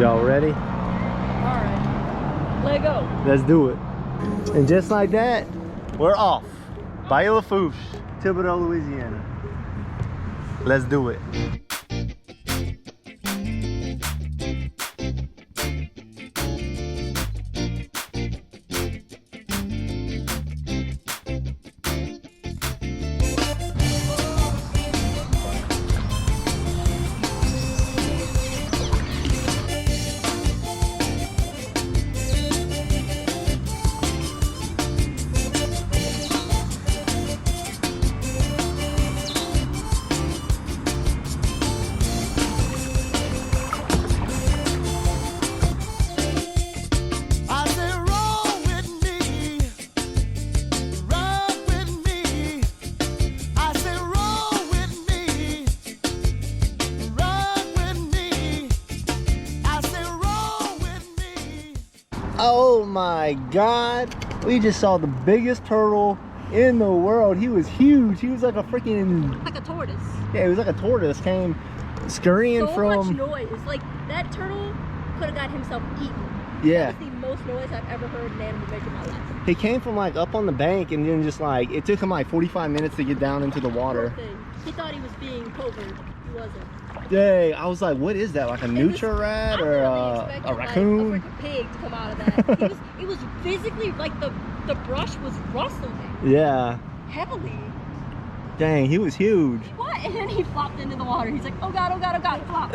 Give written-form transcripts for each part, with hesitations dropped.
Y'all ready? Alright. Let go. Let's do it. And just like that, we're off. Bayou Lafourche, Thibodaux, Louisiana. Let's do it. Oh my God, we just saw the biggest turtle in the world. He was huge. He was like a freaking... Like a tortoise. Yeah, he was like a tortoise. Came scurrying so from... much noise. Like, that turtle could have got himself eaten. Yeah. That was the most noise I've ever heard an animal make in my life. He came from like up on the bank and then just like, it took him like 45 minutes to get down into the water. He thought he was being covert. He wasn't. Dang, I was like, what is that? Like a nutria rat or a raccoon? Like a freaking pig to come out of that. It was physically like the brush was rustling. Yeah. Heavily. Dang, he was huge. What? And then he flopped into the water. He's like, oh God, oh God, oh God, flop.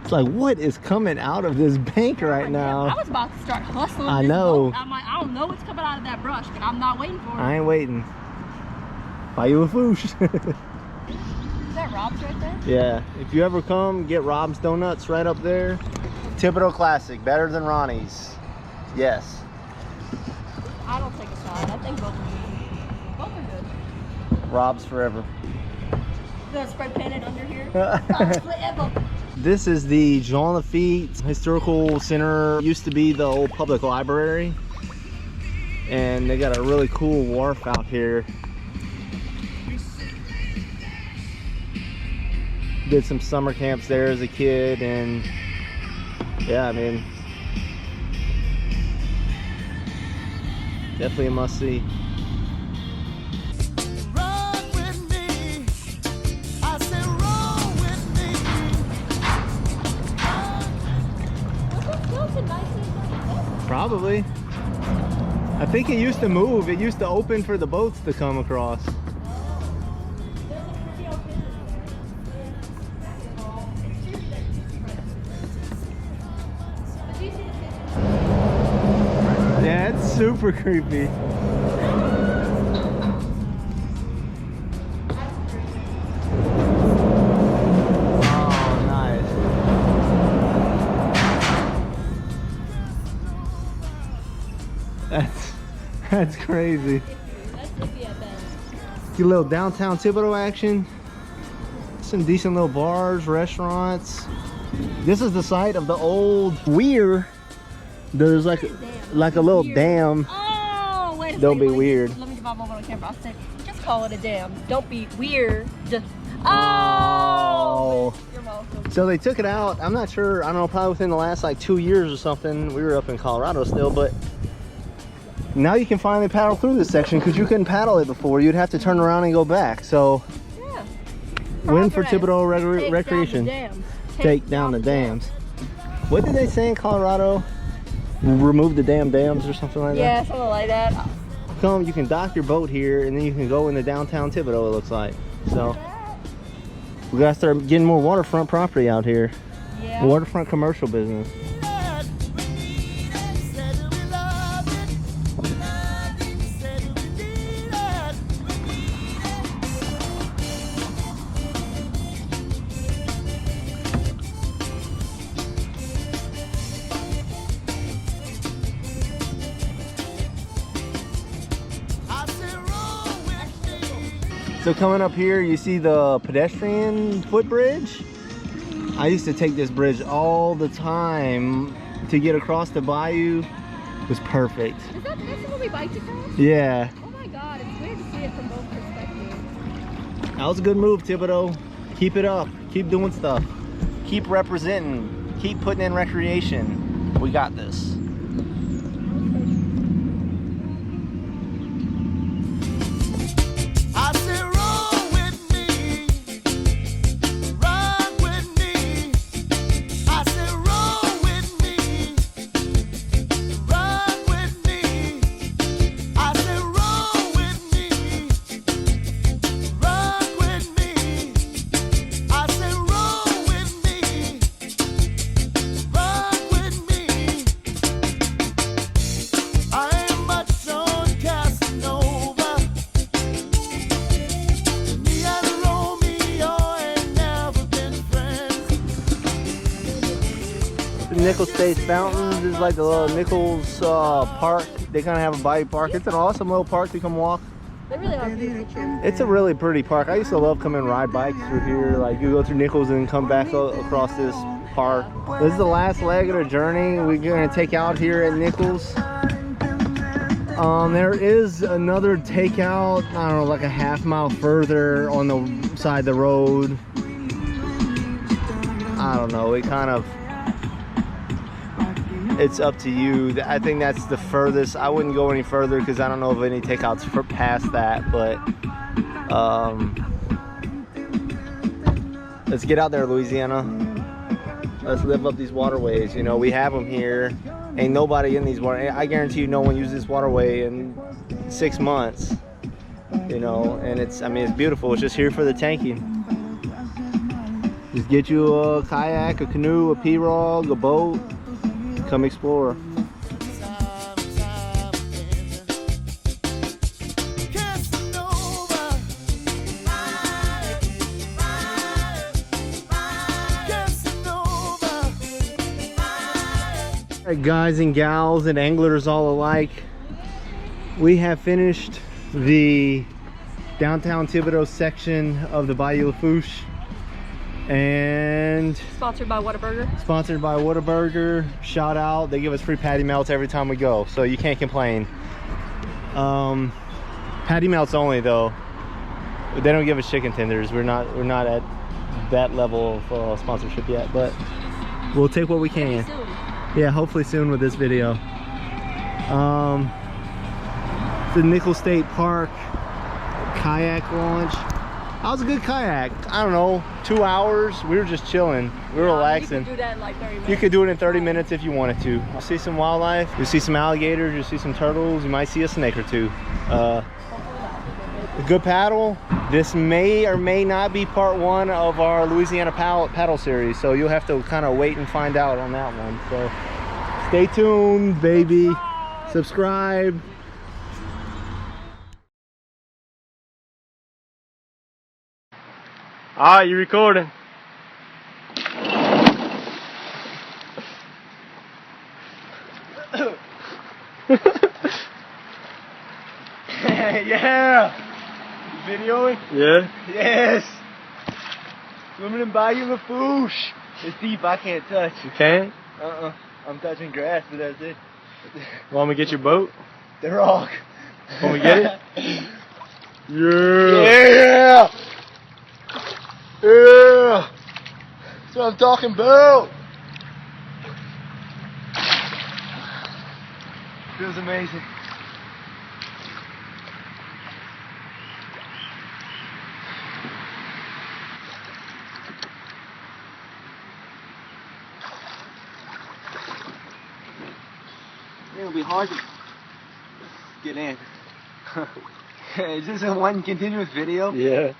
It's like, what is coming out of this bank right now? I was about to start hustling. I know. I'm like, I don't know what's coming out of that brush, but I'm not waiting for it. I ain't waiting. Bayou Lafourche. Is that Rob's right there? Yeah. If you ever come, get Rob's Donuts right up there. Thibodaux Classic, better than Ronnie's. Yes. I don't take a shot. I think both are good. Both are good. Rob's forever. You gonna spray paint it under here? Forever. This is the Jean Lafitte Historical Center. Used to be the old public library. And they got a really cool wharf out here. Did some summer camps there as a kid, and yeah, I mean, definitely a must see. Probably. I think it used to move. It used to open for the boats to come across. Yeah, it's super creepy. Oh, nice. That's crazy. Get a little downtown Thibodaux action. Some decent little bars, restaurants. This is the site of the old Weir'd. There's like a little dam. Oh, wait a second. Don't be weird. Let me get my mobile on camera. I'll say, just call it a dam. Don't be weird. Oh! You're welcome. So they took it out. I'm not sure. I don't know, probably within the last like 2 years or something. We were up in Colorado still, but now you can finally paddle through this section because you couldn't paddle it before. You'd have to turn around and go back. So, yeah. Win for Thibodaux Recreation. Take down the dams. What did they say in Colorado? Remove the damn dams or something like that? Yeah, something like that. Come, you can dock your boat here and then you can go into downtown Thibodaux, it looks like. So, we gotta start getting more waterfront property out here. Yeah. Waterfront commercial business. So coming up here, you see the pedestrian footbridge. I used to take this bridge all the time to get across the bayou. It was perfect. Is that what we biked across? Yeah. Oh my God, it's weird to see it from both perspectives. That was a good move, Thibodaux. Keep it up. Keep doing stuff. Keep representing. Keep putting in recreation. We got this. Nicholls State Fountains is like the little Nicholls park. They kind of have a bayou park. It's an awesome little park to come walk. They really are beautiful. It's a really pretty park. I used to love coming and ride bikes through here. Like you go through Nicholls and come back across this park. This is the last leg of the journey. We're gonna take out here at Nicholls. There is another takeout, I don't know, like a half mile further on the side of the road. I don't know, it kind of, it's up to you. I think that's the furthest. I wouldn't go any further because I don't know of any takeouts for past that, but let's get out there, Louisiana. Let's live up these waterways. You know, we have them here. Ain't nobody in these water. I guarantee you no one uses this waterway in 6 months. You know, and it's, I mean, it's beautiful. It's just here for the tanking. Just get you a kayak, a canoe, a pirogue, a boat. Come explore. Alright guys and gals and anglers all alike, we have finished the downtown Thibodaux section of the Bayou Lafourche. And sponsored by Whataburger. Sponsored by Whataburger. Shout out. They give us free patty melts every time we go, so you can't complain. Patty melts only though. They don't give us chicken tenders. We're not at that level of sponsorship yet, but we'll take what we can. Yeah, hopefully soon with this video. The Nicholls State Park kayak launch. That was a good kayak. I don't know, 2 hours. We were just chilling. We were relaxing. You could do that in like 30 minutes. You could do it in 30 minutes if you wanted to. You'll see some wildlife. You'll see some alligators. You'll see some turtles. You might see a snake or two. A good paddle. This may or may not be part 1 of our Louisiana paddle series. So you'll have to kind of wait and find out on that one. So stay tuned, baby. Subscribe. Alright, you recording? Yeah! You videoing? Yeah. Yes! Swimming in Bayou Lafourche. It's deep, I can't touch. You can't? I'm touching grass, but that's it. Want me to get your boat? The rock. Want me to get it? Yeah! Yeah! Yeah! That's what I'm talking about! Feels amazing. It'll be hard to get in. Is this a one continuous video? Yeah.